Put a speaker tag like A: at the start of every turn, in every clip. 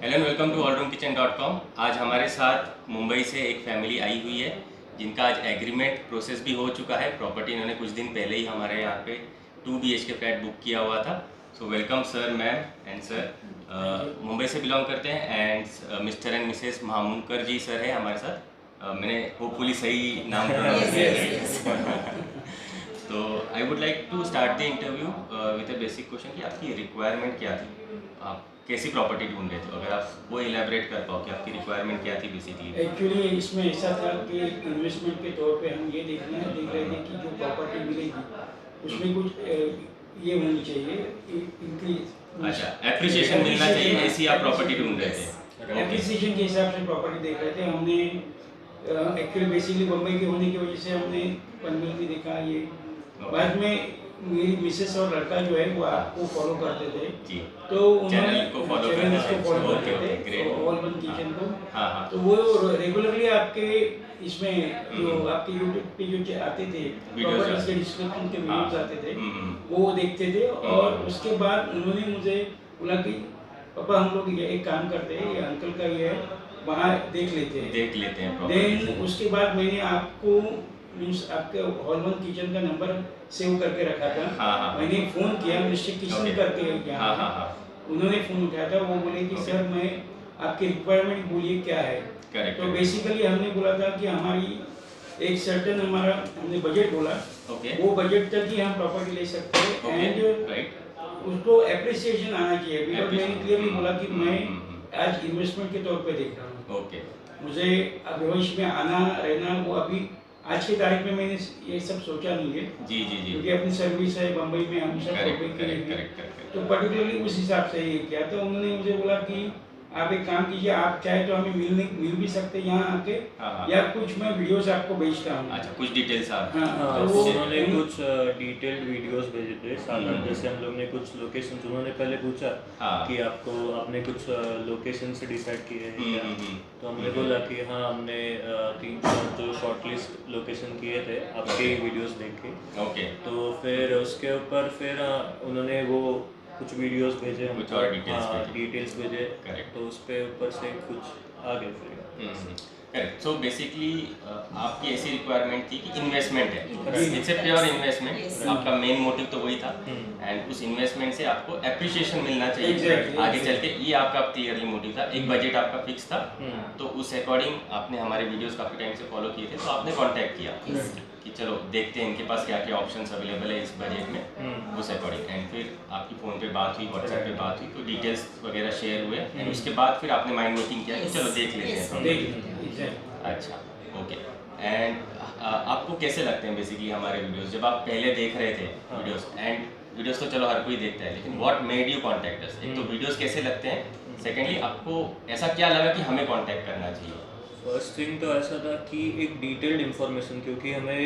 A: Hello and welcome to allroomkitchen.com। आज हमारे साथ मुंबई से एक फैमिली आई हुई है जिनका आज एग्रीमेंट प्रोसेस भी हो चुका है। प्रॉपर्टी इन्होंने कुछ दिन पहले ही हमारे यहाँ पे 2 BHK फ्लैट बुक किया हुआ था। So welcome sir, ma'am and sir. Mumbai से बिलोंग करते हैं and Mr and Mrs Mahamunkar ji sir है हमारे साथ। मैंने होपफुली सही नाम प्रोनाउंस किया है। तो I would like to start the interview with a basic question कि आपकी रिक्वायरमेंट क्या थी, आप कैसी प्रॉपर्टी ढूंढ रहे थे, अगर आप वो इलेबरेट कर पाओ कि आपकी रिक्वायरमेंट क्या थी बेसिकली।
B: एक्चुअली इसमें ऐसा था कि इन्वेस्टमेंट के तौर पे हम ये देख रहे थे कि जो प्रॉपर्टी मिलेगी उसमें कुछ ये होनी चाहिए इंक्रीज।
A: अच्छा, एप्रिसिएशन मिलना चाहिए, ऐसी आप प्रॉपर्टी ढूंढ रहे थे।
B: एप्रिसिएशन के हिसाब से प्रॉपर्टी देख रहे थे हमने। एक्चुअली बेसिकली बम्बई के होने की वजह से हमने पनवेल भी देखा। ये बाद में मेरी मिसेस और लड़का जो है वो आपको फॉलो करते थे
A: जी,
B: तो उन्होंने
A: को फॉलो
B: करते थे ऑल वन किचन को। तो वो रेगुलरली आपके इसमें जो आपके यूट्यूब पे जो आते थे प्रॉपर्टीज के डिस्क्रिप्शन के वीडियोस आते थे वो देखते थे। और उसके बाद उन्होंने मुझे बोला कि पापा हम लोग ये एक काम करते हैं, ये अंकल का ये है, वहाँ देख लेते हैं। देन उसके बाद मैंने आपको मीन्स आपके हॉल वन किचन का नंबर सेव करके रखा था। मैंने फ़ोन किया मिस्टर किशन करके यहाँ उन्होंने फ़ोन उठाया था। वो बोले कि सर मैं आपकी रिक्वायरमेंट बोलिए क्या है। तो बेसिकली हमने बोला था कि हमारी एक सर्टेन हमारा हमने बजट बोला, वो बजट तक ही हम प्रॉपर्टी ले सकते हैं एंड उसको एप्रिसिएशन आना चाहिए। बिकॉज मैंने क्लियरली बोला कि मैं आज इन्वेस्टमेंट के तौर पे देख रहा हूँ। मुझे भविष्य में आना रहना वो अभी आज की तारीख में मैंने ये सब सोचा नहीं है।
A: जी जी जी,
B: क्योंकि अपनी सर्विस है बम्बई में, हम सब तो पर्टिकुलरली उस हिसाब से ये किया। तो उन्होंने मुझे बोला कि आप एक काम कीजिए, आप चाहे तो हमें मिल भी सकते हैं यहाँ आके, या कुछ मैं वीडियोस आपको भेजता हूँ।
A: अच्छा, कुछ डिटेल्स आप।
C: तो उन्होंने कुछ डिटेल्ड वीडियोस भेजे थे साथ। जैसे हम लोग ने कुछ लोकेशन उन्होंने पहले पूछा कि आपने कुछ लोकेशन से डिसाइड किए हैं क्या। तो हमने बोला कि हाँ, हमने 3-4 जो शॉर्टलिस्ट लोकेशन किए थे आपके वीडियोस देख के। तो फिर उसके ऊपर फिर उन्होंने वो कुछ वीडियोस भेजे,
A: कुछ और
C: डिटेल्स भेजे। तो उस पे ऊपर से कुछ आ गए फिर।
A: करेक्ट। सो बेसिकली आपकी ऐसी रिक्वायरमेंट थी कि इन्वेस्टमेंट है, इट्स ए प्योर इन्वेस्टमेंट, आपका मेन मोटिव तो वही था। एंड उस इन्वेस्टमेंट से आपको एप्रिसिएशन मिलना चाहिए आगे चल के, ये आपका क्लियरली मोटिव था। एक बजट आपका फिक्स था, तो उस अकॉर्डिंग आपने हमारे वीडियोस काफ़ी टाइम से फॉलो किए थे। तो आपने कॉन्टैक्ट किया कि चलो देखते हैं इनके पास क्या क्या ऑप्शंस अवेलेबल है इस बजट में, उस अकॉर्डिंग। एंड फिर आपकी फ़ोन पे बात हुई, व्हाट्सएप पे बात हुई, तो डिटेल्स वगैरह शेयर हुए। एंड उसके बाद फिर आपने माइंड मेकिंग किया कि चलो देख लेते हैं। अच्छा, ओके। एंड आपको कैसे लगते हैं बेसिकली हमारे वीडियोस, जब आप पहले देख रहे थे वीडियोस? एंड वीडियोस तो चलो हर कोई देखता है, लेकिन what made you contact us? एक तो वीडियोस कैसे लगते हैं, सेकेंडली आपको ऐसा क्या लगा कि हमें कॉन्टैक्ट करना चाहिए?
C: फर्स्ट थिंग तो ऐसा था कि एक डिटेल्ड इन्फॉर्मेशन, क्योंकि हमें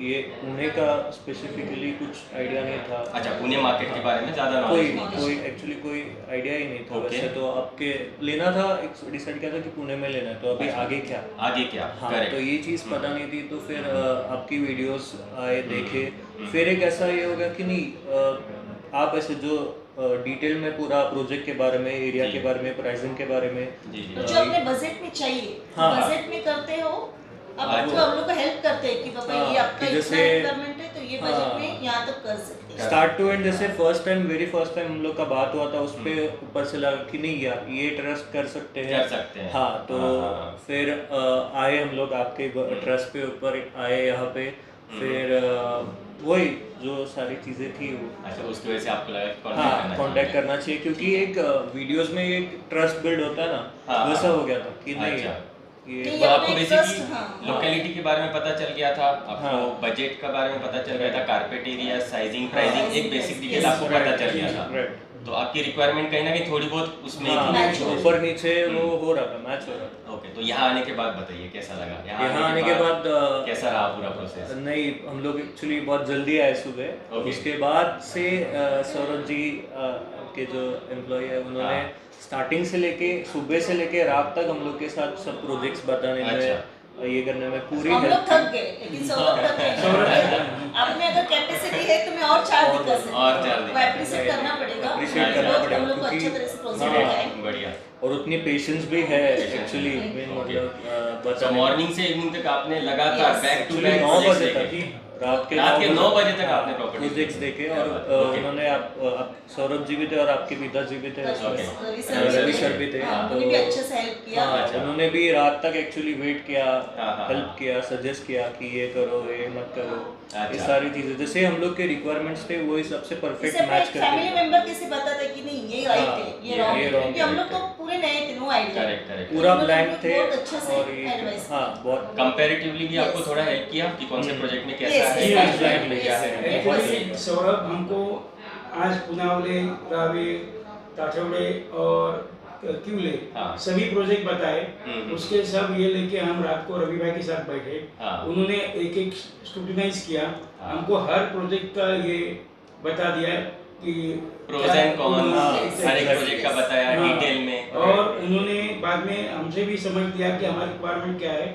C: ये पुणे का स्पेसिफिकली कुछ आइडिया नहीं था।
A: अच्छा, पुणे मार्केट के बारे में ज़्यादा नॉलेज नहीं,
C: कोई एक्चुअली कोई आइडिया ही नहीं था। वैसे तो आपके लेना था, डिसाइड किया था कि पुणे में लेना है, तो अभी आगे क्या
A: हाँ,
C: तो ये चीज़ पता नहीं थी। तो फिर आपकी वीडियोस आए, देखे, फिर एक ऐसा ये हो गया कि नहीं, आप ऐसे जो डिटेल में पूरा प्रोजेक्ट के बारे में, एरिया के बारे में, प्राइसिंग के बारे में,
D: तो जो अपने बजट में चाहिए बजट में करते हो। अब तो हम लोग को हेल्प करते हैं कि पापा ये आपका इतना रिक्वायरमेंट है तो ये बजट में यहाँ तक कर सकते हैं।
C: स्टार्ट टू एंड जैसे वेरी फर्स्ट टाइम हम लोग का बात हुआ था, उस पे ऊपर से लगा कि नहीं यार ये ट्रस्ट कर सकते हैं। हाँ, तो फिर आए हम लोग आपके ट्रस्ट पे ऊपर आए यहाँ पे। फिर वही जो सारी चीज़ें थी वो।
A: अच्छा, उसकी वजह से आपको लगा
C: कांटेक्ट करना चाहिए, क्योंकि एक वीडियोस में एक ट्रस्ट बिल्ड होता है ना, वैसा हो गया था कि नहीं
A: ये तो आपको बेसिकली लोकेलिटी के बारे में पता चल गया था, आपको बजट के बारे में पता चल गया था, कारपेट एरिया, साइजिंग, प्राइसिंग, एक बेसिक डिटेल आपको पता चल गया था। तो आपकी रिक्वायरमेंट कहीं ना कहीं थोड़ी बहुत उसमें
C: ऊपर नीचे वो हो रहा था, मैच हो रहा था।
A: ओके, तो यहाँ आने के बाद बताइए कैसा लगा?
C: यहाँ आने के बाद
A: कैसा रहा पूरा प्रोसेस?
C: नहीं, हम लोग एक्चुअली बहुत जल्दी आए सुबह। उसके बाद से सौरभ जी के जो एम्प्लॉय है उन्होंने स्टार्टिंग से लेके सुबह से लेके रात तक हम लोग के साथ सब प्रोजेक्ट्स बताने में, ये करने में पूरी
D: हम लोग थक गए, लेकिन सौरभ आप में अगर कैपेसिटी है तो मैं और 4 दिन कर सकती हूँ।
A: और 4 दिन।
D: वो एप्रिशिएट करना पड़ेगा,
C: Appreciate करना
D: बहुत
C: पड़ेगा,
D: हम लोग को
C: क्योंकि-
D: अच्छे तरह से प्रोसीड हो जाए।
A: बढ़िया।
C: और उतनी पेशेंस भी है एक्चुअली मतलब
A: तो
C: बताने
A: मॉर्निंग से इवनिंग तक आपने लगातार
D: Yes.
A: Back to
C: Actually
A: back
C: 9 बजे तक ही रात के
A: 9 बजे तक आपने property
C: प्रोजेक्ट्स देखे और
A: Okay.
C: उन्होंने आप सौरभ जी भी थे और आपके पिताजी भी थे उसमें।
A: Okay.
C: रवि सर भी थे,
D: हाँ,
C: तो
D: उन्होंने भी अच्छे से हेल्प किया।
C: हाँ, उन्होंने भी रात तक एक्चुअली वेट किया,
A: हाँ।
C: हेल्प किया, सजेस्ट किया कि ये करो ये मत करो, ये
A: अच्छा।
C: सारी चीजें जैसे हम लोग के रिक्वायरमेंट्स थे वही सबसे परफेक्ट
D: इससे
C: मैच
D: फैमिली
C: करते
D: मेंबर किसी बताता है कि नहीं ये राइट है, ये रॉन्ग है,
C: wrong
D: क्योंकि
C: है,
D: हम लोग तो पूरे नए थे, नो आइडिया।
A: करेक्ट।
C: पूरा ब्लैंक थे
D: बहुत अच्छे से
C: और ये
D: एडवाइस
C: हाँ बहुत
A: कंपैरेटिवली भी आपको
D: Yes.
A: थोड़ा हेल्प किया कि कौन से प्रोजेक्ट में कैसा
D: Yes,
A: है,
D: yes,
A: exactly क्या है।
D: yes.
B: एक्चुअली सौरभ हमको आज पुनावले, रावे, ताठवड़े और क्यूले
A: हाँ।
B: सभी प्रोजेक्ट बताए।
A: हम्म।
B: उसके सब ये लेके हम रात को रवि भाई के साथ बैठे,
A: हाँ।
B: उन्होंने एक एक स्क्रूटिनाइज किया,
A: हाँ।
B: हमको हर प्रोजेक्ट का ये बता दिया कि
A: प्रोज एंड कॉन्स हर एक
B: Exactly.
A: प्रोजेक्ट का बताया
B: हाँ।
A: डिटेल में।
B: और उन्होंने बाद में हमसे भी समझ लिया कि हमारी रिक्वायरमेंट क्या है।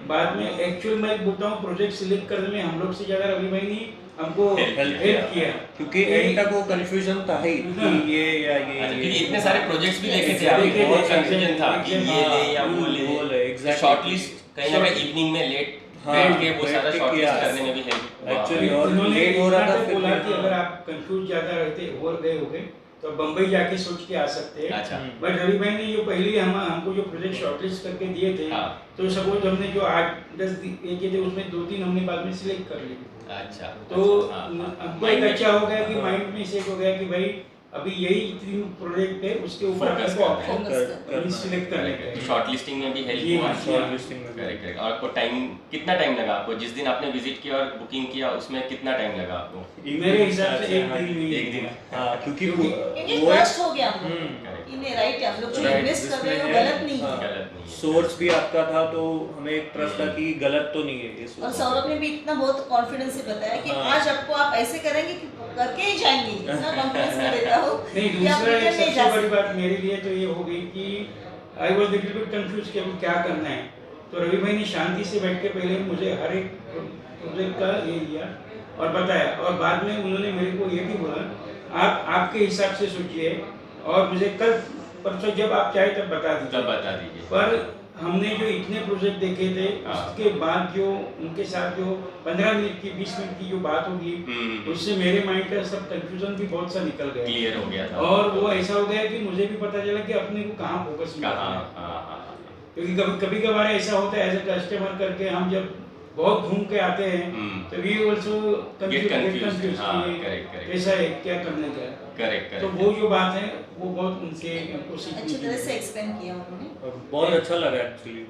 B: बाद में एक्चुअल मैं बोलता हूँ प्रोजेक्ट सिलेक्ट करने में हम लोग से ज्यादा रवि भाई ने हमको
A: Help
B: हेल्प किया,
C: क्योंकि एंड तक वो कंफ्यूजन था ही कि ये या ये
A: अच्छा,
C: ये।
A: क्योंकि इतने सारे प्रोजेक्ट्स भी देखे थे
B: देखे
A: आपने,
B: थे,
A: बहुत
B: exactly,
A: कंफ्यूजन था कि ये ले या वो
C: वो ले,
A: ले।
C: exactly.
A: शॉर्टलिस्ट कहीं ना कहीं इवनिंग में लेट
C: हाँ,
A: बैठ के वो
C: बैठ
A: सारा
C: के
A: शॉर्टलिस्ट
C: किया।
A: करने में भी हेल्प
C: Actually, और
B: उन्होंने
C: लेट हो रहा था फिर
B: बोला
C: भी,
B: कि
C: हाँ।
B: अगर आप कंफ्यूज ज्यादा रहते और गए होगे तो बम्बई जाके सोच के आ सकते हैं।
A: अच्छा।
B: बट रवि भाई ने जो पहले ही हमको जो प्रोजेक्ट शॉर्टलिस्ट करके दिए थे,
A: हाँ।
B: तो सपोज हमने जो 8-10 किए थे उसमें 2-3 हमने बाद में सिलेक्ट कर लिए।
A: अच्छा
B: तो
A: हाँ, हाँ।
B: हमको एक अच्छा हो गया कि
C: हाँ।
B: माइंड में सेट हो गया कि भाई अभी यही 3 प्रोजेक्ट है, उसके ऊपर
A: Focus
B: आपको
A: करना है।
B: ऑप्शन सिलेक्ट करने का है।
A: शॉर्टलिस्टिंग में भी हेल्प
B: जी,
A: हुआ।
B: हाँ,
C: शॉर्टलिस्टिंग में
A: करेक्ट। और आपको टाइम कितना टाइम लगा आपको जिस दिन आपने विजिट किया और बुकिंग किया उसमें कितना टाइम लगा आपको?
B: मेरे हिसाब से एक दिन में
A: एक दिन।
C: हाँ क्योंकि
D: क्योंकि
C: वो
D: ट्रस्ट हो गया हम लोग
A: Correct.
D: कि नहीं राइट है, हम लोग जो
C: Right,
D: इन्वेस्ट कर रहे
C: जिसमें
D: हो
C: है,
D: गलत नहीं है।
C: हाँ।
A: गलत नहीं है।
C: सोर्स भी आपका था तो हमें एक ट्रस्ट था कि गलत तो नहीं है ये
D: और
C: source।
D: सौरभ ने भी इतना बहुत कॉन्फिडेंस से बताया कि
C: हाँ।
D: आज आपको आप ऐसे करेंगे कि करके ही जाएंगे, इतना कॉन्फिडेंस में देता हो
B: नहीं,
D: कि आप
B: दूसरा एक
D: रिटर्न नहीं
B: सबसे
D: जा
B: बड़ी
D: सकते।
B: बात मेरे लिए तो ये हो गई कि I was little bit confuse कि अभी क्या करना है। तो रवि भाई ने शांति से बैठ के पहले मुझे हर एक प्रोजेक्ट का ये दिया और बताया, और बाद में उन्होंने मेरे को ये भी बोला आप आपके हिसाब से सोचिए और मुझे कल परसों जब आप चाहे तब बता
A: तब
B: दीजिए।
A: बता दीजिए।
B: पर हमने जो इतने प्रोजेक्ट देखे थे
A: हाँ।
B: उसके बाद जो उनके साथ जो 15 मिनट की 20 मिनट की जो बात होगी उससे मेरे माइंड का सब कंफ्यूजन भी बहुत सा निकल गया
A: क्लियर हो गया था।
B: और वो ऐसा हो गया कि मुझे भी पता चला कि अपने को कहाँ फोकस
A: कहाँ
B: करना है।
A: हाँ।
B: क्योंकि कभी कभार ऐसा होता है एज ए कस्टमर करके हम जब बहुत घूम के आते हैं तो we also
A: Get confused.
B: Confuse
A: हाँ, correct.
B: कैसा है क्या करने का है।
A: करेक्ट
B: तो वो जो बात है वो बहुत उनसे हमको सीखने
D: अच्छी
B: की
D: तरह
B: है।
D: से एक्सप्लेन किया उन्होंने
C: और बहुत अच्छा लगा एक्चुअली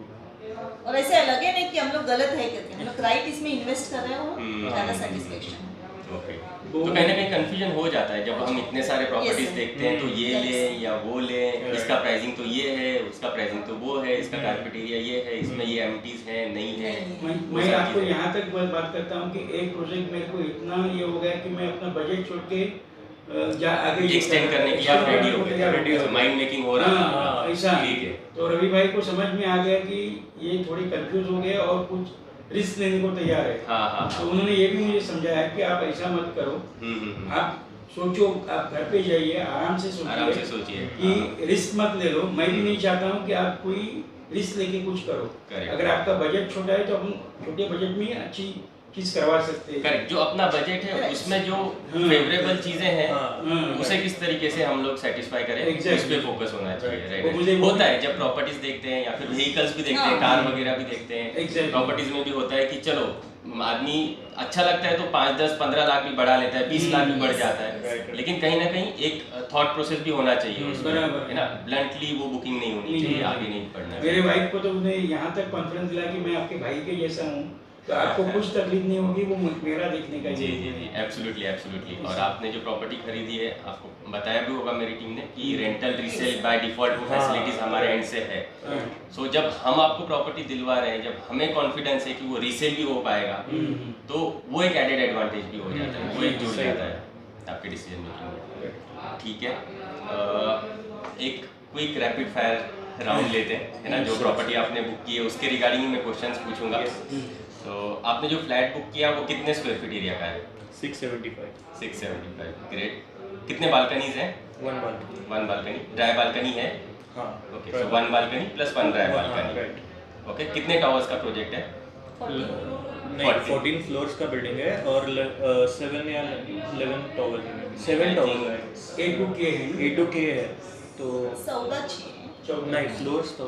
D: और ऐसे लगे नहीं कि हम लोग गलत है करके, हम लोग राइट इसमें इन्वेस्ट कर रहे हो, ज्यादा सेटिस्फेक्शन है।
A: ओके। तो कहीं ना कहीं कंफ्यूजन हो जाता है जब हम इतने सारे प्रॉपर्टीज
D: Yes,
A: देखते हैं तो ये
D: Yes.
A: ले या वो ले, इसका प्राइसिंग तो ये है, उसका प्राइसिंग तो वो है, इसका कारपेट एरिया ये है, इसमें ये एम्प्टीज है नहीं है। वो
B: मैं
A: सारी
B: आपको
A: चीजें।
B: यहाँ तक बात करता हूँ कि एक प्रोजेक्ट मेरे को इतना ये हो गया कि मैं अपना बजट छोड़ के आगे
A: एक्सटेंड करने के लिए आप रेडी हो गए, माइंड मेकिंग हो रहा है।
B: हाँ, ऐसा
A: ठीक है।
B: तो रवि भाई को समझ में आ गया कि ये थोड़ी कंफ्यूज हो गए और कुछ रिस्क लेने को तैयार है।
A: हाँ।
B: तो उन्होंने ये भी मुझे समझाया कि आप ऐसा मत करो, आप सोचो, आप घर पे जाइए आराम से
A: आराम से
B: सोचिए
A: सोचिए।
B: कि रिस्क मत ले लो। मैं भी नहीं चाहता हूँ कि आप कोई रिस्क लेके कुछ करो।
A: Correct.
B: अगर आपका बजट छोटा है तो हम छोटे बजट में अच्छी चीज करवा सकते हैं।
A: करेक्ट। जो अपना बजट है
D: Correct.
A: उसमें जो
B: हाँ।
A: फेवरेबल चीजें हैं
C: हाँ।
A: उसे किस तरीके से हम लोग सेटिस्फाई करें
B: Exactly.
A: उस पे फोकस होना चाहिए।
C: Right.
A: राइट
B: वो मुझे-
A: होता है जब प्रॉपर्टीज देखते हैं या फिर व्हीकल्स भी देखते हैं,
D: हाँ।
A: कार वगैरह भी देखते हैं।
B: Exactly.
A: प्रॉपर्टीज में भी होता है कि चलो आदमी अच्छा लगता है तो 5, 10, 15 लाख भी बढ़ा लेता है, 20 लाख भी बढ़ जाता है।
C: Right.
A: लेकिन कहीं ना कहीं एक थॉट प्रोसेस भी होना चाहिए उसमें,
B: बराबर।
A: है ना। ब्लंटली वो बुकिंग नहीं होनी
B: नहीं,
A: चाहिए,
B: नहीं।
A: आगे नहीं बढ़ना
B: मेरे
A: चाहिए।
B: वाइफ को तो उन्हें यहाँ तक कॉन्फिडेंस दिला कि मैं आपके भाई के जैसा हूँ, तो आपको कुछ तकलीफ नहीं होगी, वो मेरा देखने का
A: जी एब्सोल्युटली। और आपने जो प्रॉपर्टी खरीदी है आपको बताया भी होगा मेरी टीम ने कि रेंटल रीसेल बाय डिफॉल्ट वो फैसिलिटीज हमारे एंड से है। सो जब हम आपको प्रॉपर्टी दिलवा रहे हैं, जब हमें कॉन्फिडेंस है कि वो रीसेल भी हो पाएगा तो वो एक एडेड एडवांटेज भी हो जाता है, वो एक जुड़ जाता है आपके डिसीजन मेकिंग में। ठीक है, एक क्विक रैपिड फायर राउंड लेते हैं, है ना। जो प्रॉपर्टी आपने बुक की है उसके रिगार्डिंग मैं क्वेश्चंस पूछूंगा। तो आपने जो फ्लैट बुक किया वो कितने स्क्वायर फीट एरिया का है?
C: 675।
A: ग्रेट। कितने बालकनीज हैं?
C: 1 बालकनी।
A: 1 बालकनी, ड्राई बालकनी है?
C: हाँ।
A: ओके, सो 1 balcony plus 1 dry balcony. Okay, कितने टावर्स का प्रोजेक्ट है?
C: 14 फ्लोर्स का बिल्डिंग है और 7 या 11 टावर है। 7 टावर है। A2K है तो
D: 14 चाहिए।
C: नहीं, फ्लोर्स तो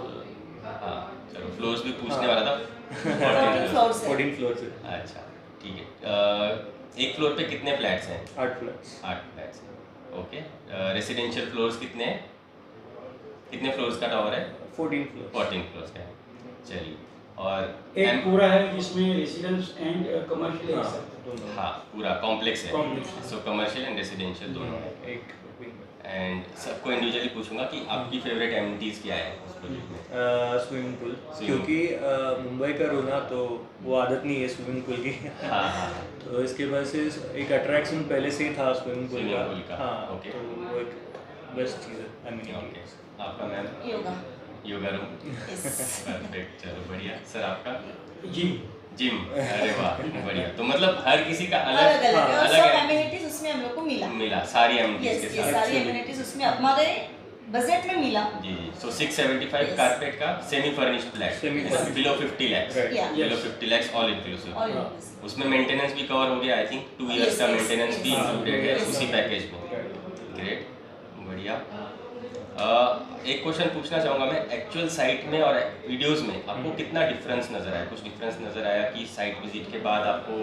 A: हाँ, चलो फ्लोर्स भी पूछने वाला था।
C: 14 फ्लोर्स है।
A: अच्छा, ठीक है। एक फ्लोर पे कितने फ्लैट्स हैं?
C: 8 फ्लैट्स।
A: 8 फ्लैट्स हैं। ओके, रेसिडेंशियल फ्लोर्स कितने हैं? कितने फ्लोर्स का टावर है?
C: 14 फ्लोर्स।
A: 14 फ्लोर्स का है। चलिए, और
B: एक पूरा है जिसमें रेसिडेंस एंड कमर्शियल एक साथ
C: दोनों।
A: हाँ, पूरा कॉम्प्लेक्स है।
B: Complex।
A: So commercial and residential दोनों है।
C: एक
A: एंड सबको इंडिविजुअली पूछूंगा कि आपकी फेवरेट एमिनिटीज क्या है उस प्रोजेक्ट में?
C: स्विमिंग पूल, क्योंकि मुंबई का रोना तो वो आदत नहीं है स्विमिंग पूल की।
A: हाँ हाँ,
C: तो इसके वजह से एक अट्रैक्शन पहले से ही था स्विमिंग पूल
A: Swimming pool का,
C: हाँ,
A: okay।
C: तो वो एक बेस्ट चीज़ है
A: ओके।
C: एमिनिटी।
A: आपका ma'am?
D: Yoga.
A: Yoga room. Perfect, चलो बढ़िया। सर आपका?
B: जिम।
A: अरे वाह, बढ़िया। तो मतलब हर किसी का
D: अलग
A: अलग
D: अलग है और
A: अलग
D: सब एमिनिटीज उसमें हम लोग को मिला।
A: सारी एमिनिटीज
D: यस,
A: के
D: ये
A: साथ।
D: सारी एमिनिटीज उसमें हमारे बजट में मिला।
A: जी जी। सो 675
D: Yes।
A: कारपेट का semi furnished flat,
C: Semi-furnished।
A: Below 50 lakhs।
C: Right।
D: Yeah।
A: Below 50 lakhs all inclusive.
D: All inclusive।
A: उसमें मेंटेनेंस भी कवर हो गया, आई थिंक 2 इयर्स
D: Yes,
A: का
D: yes,
A: मेंटेनेंस भी
D: yes।
A: इंक्लूडेड है
D: Yes।
A: उसी पैकेज में। ग्रेट, बढ़िया। एक क्वेश्चन पूछना चाहूँगा मैं, एक्चुअल साइट में और वीडियोस में आपको कितना डिफरेंस नज़र आया? कुछ डिफरेंस नज़र आया कि साइट विजिट के बाद आपको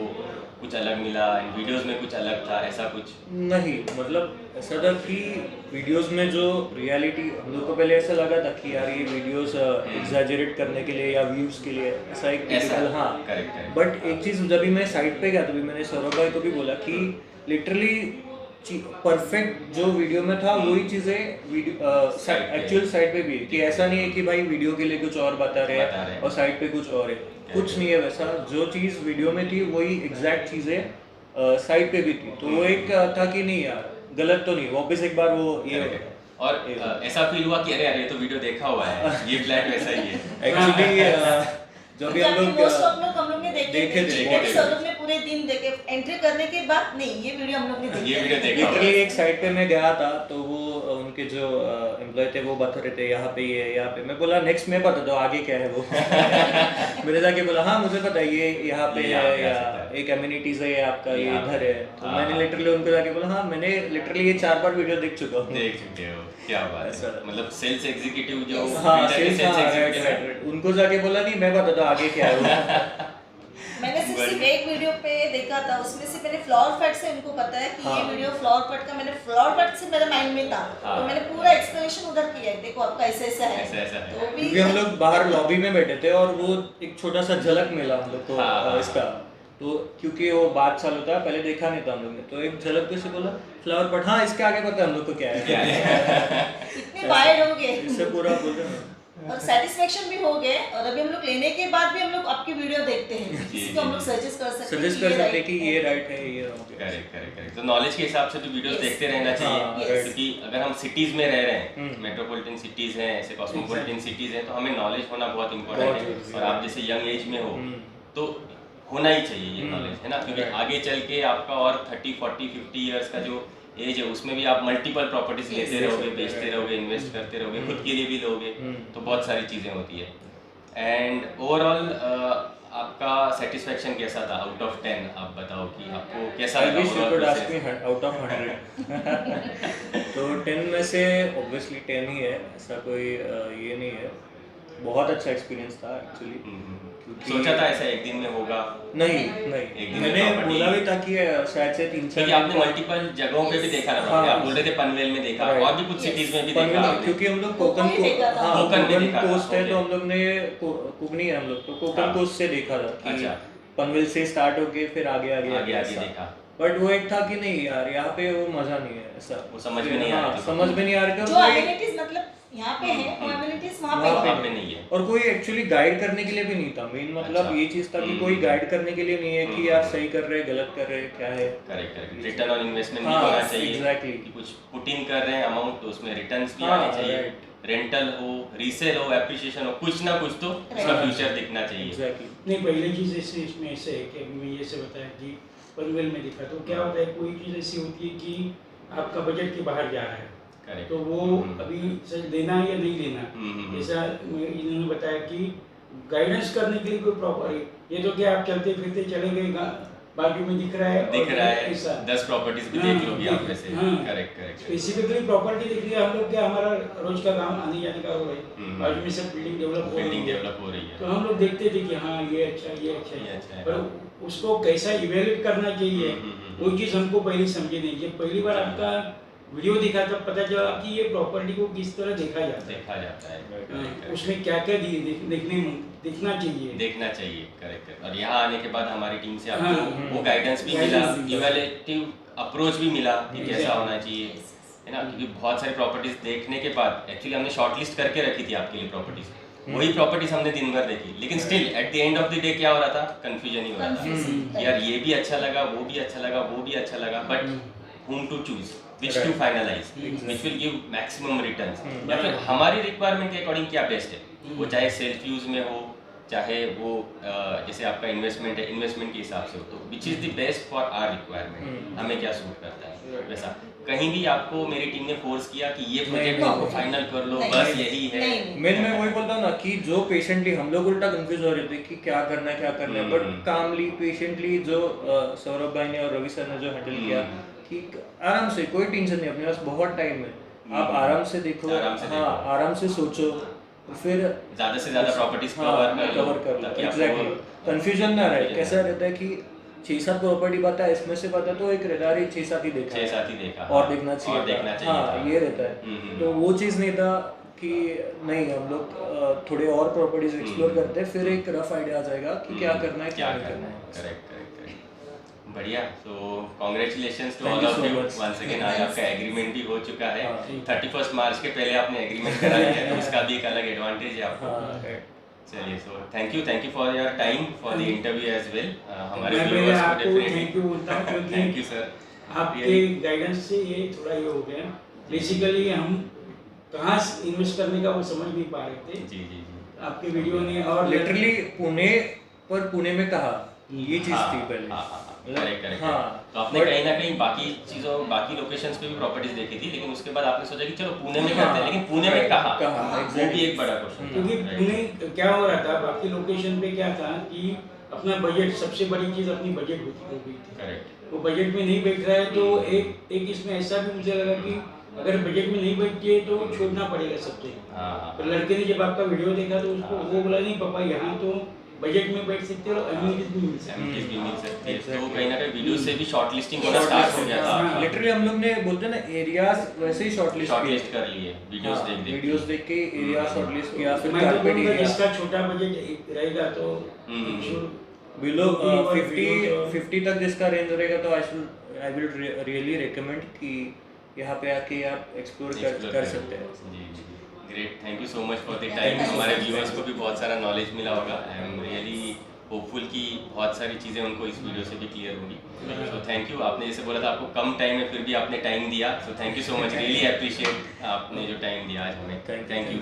A: कुछ अलग मिला, वीडियोस में कुछ अलग था, ऐसा कुछ?
C: नहीं, मतलब ऐसा था कि वीडियोस में जो रियलिटी हम लोग को पहले ऐसा लगा था कि यार ये वीडियोस एग्जैजरेट करने के लिए या व्यूज के लिए ऐसा एक typical, हाँ।
A: करेक्ट।
C: बट एक चीज़ जब भी मैं साइट पे गया तभी मैंने सौरभ भाई को भी बोला कि लिटरली परफेक्ट जो वीडियो में था वही चीज़ें वीडियो एक्चुअल साइट पे भी है। कि ऐसा नहीं है कि भाई वीडियो के लिए कुछ और बता रहे हैं और साइट पे कुछ और है, कुछ नहीं है वैसा। जो चीज़ वीडियो में थी वही एग्जैक्ट चीज़ें साइट पे भी थी। तो वो एक था कि नहीं यार गलत तो नहीं, वापस एक बार वो ये
A: और ऐसा फील हुआ कि अरे अरे तो वीडियो देखा हुआ है, ये फ्लैट वैसा ही है।
C: एक्चुअली जब भी हम लोग
D: ने
C: देखे थे।
D: सौरभ ने पूरे दिन देखे, एंट्री करने के बाद नहीं ये वीडियो हम लोग ने देखी।
A: ये वीडियो देखा
C: लिटरली एक साइट पे मैं गया था तो वो उनके जो एम्प्लॉय थे वो बता रहे थे यहाँ पे ये यहाँ पे। मैं बोला नेक्स्ट में बता दो आगे क्या है वो। मैंने जाके बोला हाँ मुझे पता है ये यहाँ पे है या एक एमिनिटीज है आपका ये इधर है। तो मैंने लिटरली उनको जाके बोला हाँ मैंने लिटरली ये 4 बार वीडियो देख चुका हूँ।
A: देख चुके हो, क्या बात है। मतलब सेल्स एग्जीक्यूटिव जो
C: हाँ सेल्स एग्जीक्यूटिव उनको जाके बोला नहीं मैं बता दो आगे क्या है वो।
D: मैंने सिर्फ एक वीडियो पे देखा था, उसमें से मैंने फ्लोर पैट से उनको पता है कि ये वीडियो फ्लोर पैट का, मैंने फ्लोर पैट से मेरे माइंड में था। तो मैंने पूरा एक्सप्लेनेशन उधर किया है, देखो आपका ऐसा ऐसा है। तो
C: क्योंकि हम लोग बाहर लॉबी में बैठे थे और वो एक छोटा सा झलक मिला हम लोग को इसका। तो क्योंकि वो बात चालू था पहले देखा नहीं था हम लोग ने, तो एक झलक पे से बोला फ्लावर पॉट, हाँ इसके आगे पता है हम लोग को क्या है।
D: इतने वाइड हो गए
C: इससे पूरा बोल रहे हैं
D: और सेटिस्फेक्शन भी हो गए। और अभी हम लोग लेने के बाद भी हम लोग आपकी वीडियो देखते हैं, किसी को हम लोग सजेस्ट कर सकते हैं
C: कि ये राइट है ये रॉन्ग है।
A: करेक्ट। तो नॉलेज के हिसाब से तो वीडियोस देखते रहना चाहिए, क्योंकि अगर हम सिटीज में रह रहे हैं, मेट्रोपॉलिटन सिटीज हैं, ऐसे कॉस्मोपॉलिटन सिटीज हैं, तो हमें नॉलेज होना बहुत इंपॉर्टेंट है। और आप जैसे यंग एज में हो तो होना ही चाहिए ये नॉलेज, है ना? क्योंकि आगे चल के आपका और 30, 40, 50 इयर्स का जो एज है उसमें भी आप मल्टीपल प्रॉपर्टीज लेते रहोगे, बेचते रहोगे, इन्वेस्ट करते रहोगे, खुद के लिए भी लोगे, तो बहुत सारी चीज़ें होती है। एंड ओवरऑल आपका सेटिस्फेक्शन कैसा था आउट ऑफ 10? आप बताओ कि आपको कैसा लगा?
C: आउट ऑफ 100 तो 10 में से ऑब्वियसली 10 ही है, ऐसा कोई ये नहीं है। बहुत अच्छा एक्सपीरियंस था एक्चुअली।
A: सोचा था ऐसा एक दिन में होगा?
C: नहीं मैंने बोला भी था कि शायद से 3-4
A: आपने मल्टीपल जगहों पे भी देखा ना, आप बोल रहे थे पनवेल में देखा और भी कुछ सिटीज में भी देखा,
C: क्योंकि हम लोग कोकन कोस्ट है तो हम लोग ने कुकनी है हम लोग तो कोकन कोस्ट से देखा था कि पनवेल से स्टार्ट होके फिर आगे
A: देखा।
C: बट वो एक था कि नहीं यार यहाँ पे वो मजा नहीं है, ऐसा
A: वो समझ में नहीं आ रहा,
C: समझ में नहीं आ रहा
D: जो एमिनिटीज मतलब यहाँ पे है वो एमिनिटीज वहाँ
A: वहाँ पे नहीं है।
C: और कोई एक्चुअली गाइड करने के लिए भी नहीं था। मेन मतलब ये चीज था कि कोई गाइड करने के लिए नहीं है कि यार सही कर रहे हैं गलत कर रहे हैं क्या है।
A: करेक्ट। रिटर्न ऑन इन्वेस्टमेंट भी होना चाहिए।
C: एग्जैक्टली
A: कि कुछ पुट इन कर रहे हैं अमाउंट तो उसमें रिटर्न्स भी आने चाहिए। रेंटल हो, रीसेल हो, एप्रिसिएशन हो, कुछ ना कुछ तो उसका फ्यूचर दिखना चाहिए।
C: एग्जैक्टली।
B: नहीं, पहली चीज इसमें ऐसे है कि अभी मैं ये से बताया कि पनवेल में दिखा तो क्या होता है, कोई चीज़ ऐसी होती है कि आपका बजट के बाहर जा रहा है, तो वो अभी सच देना है या नहीं देना, जैसा इन्होंने बताया कि गाइडेंस करने के लिए कोई प्रॉपर है। ये तो क्या आप चलते फिरते चले गए, बाजू में दिख रहा है
A: 10 प्रॉपर्टीज भी देख लोगे आप वैसे। करेक्ट।
B: स्पेसिफिकली प्रॉपर्टी देख लिया हम लोग, क्या हमारा रोज का काम आने जाने का हो रहा है, बाजू में सब बिल्डिंग डेवलप हो रही है, तो हम लोग देखते थे कि हाँ ये अच्छा है, पर उसको कैसा इवेल्युएट करना चाहिए वो चीज़ हमको पहले समझे नहीं। जब पहली बार आपका वीडियो दिखा तब पता चला कि ये प्रॉपर्टी को किस तरह देखा जाता है, उसमें क्या क्या देखना चाहिए।
A: करेक्ट। और यहाँ आने के बाद हमारी टीम से आपको वो गाइडेंस भी मिला, इवैल्यूएटिव अप्रोच भी मिला कि कैसा होना चाहिए, है ना। क्योंकि बहुत सारी प्रॉपर्टीज देखने के बाद एक्चुअली हमने शॉर्टलिस्ट करके रखी थी आपके लिए प्रॉपर्टीज, वही प्रॉपर्टीज हमने दिन भर देखी, लेकिन still at the end of the day क्या हो रहा था, कंफ्यूजन ही हो रहा था। यार ये भी अच्छा लगा, वो भी अच्छा लगा, but whom to choose, which to finalize, which will give maximum returns, या फिर हमारी रिक्वायरमेंट के अकॉर्डिंग क्या बेस्ट है, वो चाहे सेल्फ यूज में हो, चाहे वो जैसे आपका इन्वेस्टमेंट है, इन्वेस्टमेंट के हिसाब से हो, तो which is the best for our requirement, हमें क्या सूट करता है वैसा। कहीं भी आपको मेरी टीम ने फोर्स किया कि ये प्रोजेक्ट आपको फाइनल कर लो, बस यही है।
C: मैं वही बोलता हूँ ना कि जो पेशेंटली हम लोग उल्टा कंफ्यूज हो रहे थे कि क्या करना है, बट कामली पेशेंटली जो सौरभ भाई ने और रवि सर ने जो हैंडल किया कि आराम से, कोई टेंशन नहीं, अपने पास बहुत टाइम है, आप आराम से देखो, आराम से सोचो, फिर
A: ज्यादा से ज्यादा प्रॉपर्टीज कवर कर लो।
C: एग्जैक्टली, कंफ्यूजन ना रहे। कैसा रहता है कि 6-7 प्रॉपर्टी पता है, इसमें से पता तो एक रहता है 6-7 ही देखा और देखना चाहिए, हाँ ये रहता है। तो वो चीज़ नहीं था कि नहीं हम लोग थोड़े और प्रॉपर्टीज एक्सप्लोर करते हैं, फिर एक रफ आइडिया आ जाएगा कि क्या करना है, क्या नहीं करना है।
A: करेक्ट। बढ़िया। So congratulations to all of you once again. आज आपका एग्रीमेंट भी हो चुका है, 31 मार्च के पहले आपने एग्रीमेंट करा लिया है, तो उसका भी एक अलग एडवांटेज है आपको। चलिए, so thank you for your time, for the interview as well. हमारे व्यूअर्स को डेफिनेटली थैंक यू सर,
B: आपके गाइडेंस से ये थोड़ा ये हो गया। बेसिकली हम कहाँ इन्वेस्ट करने का वो समझ नहीं पा रहे थे।
A: जी
B: आपके वीडियो ने, और
C: लिटरली पुणे में कहा ये चीज थी पहले।
A: करेक्ट। तो आपने कहीं ना कहीं बाकी लोकेशंस पे भी प्रॉपर्टीज देखी थी, लेकिन उसके बाद आपने सोचा कि चलो पुणे में करते हैं, लेकिन पुणे में कहाँ, वो भी एक बड़ा क्वेश्चन।
B: क्योंकि पुणे क्या हो रहा था, बाकी लोकेशन पे क्या था कि अपना बजट, सबसे बड़ी चीज अपनी बजट हो गई थी।
A: करेक्ट।
B: वो बजट में नहीं बैठ रहा है, तो एक इसमें ऐसा भी मुझे लगा कि अगर बजट में नहीं बैठती तो छोड़ना पड़ेगा सबसे। तो लड़के ने जब आपका वीडियो देखा तो उसको वो बोला नहीं पापा यहाँ तो बजट में बैठ सकते हो, एमिनिटीज भी मिल सकती है।
A: तो कहीं ना कहीं वीडियो से भी शॉर्टलिस्टिंग होना स्टार्ट हो गया था।
C: लिटरली हम लोग ने बोलते हैं ना एरियाज वैसे ही शॉर्टलिस्ट
A: कर लिए,
C: वीडियोस देख के एरिया शॉर्टलिस्ट किया। फिर
B: मैं तो बोलूंगा जिसका छोटा बजट रहेगा तो
C: बिलो 50 तक जिसका रेंज रहेगा तो आई विल रियली रिकमेंड कि यहाँ पे आके आप एक्सप्लोर कर सकते हैं।
A: Great, thank you so much for the time. हमारे व्यूअर्स को भी बहुत सारा नॉलेज मिला होगा। आई एम रियली होपफुल कि बहुत सारी चीज़ें उनको इस वीडियो से भी क्लियर होंगी। सो थैंक यू। आपने जैसे बोला था आपको कम टाइम है, फिर भी आपने टाइम दिया, सो thank you so much, really appreciate आपने जो टाइम दिया आज हमें। Thank you.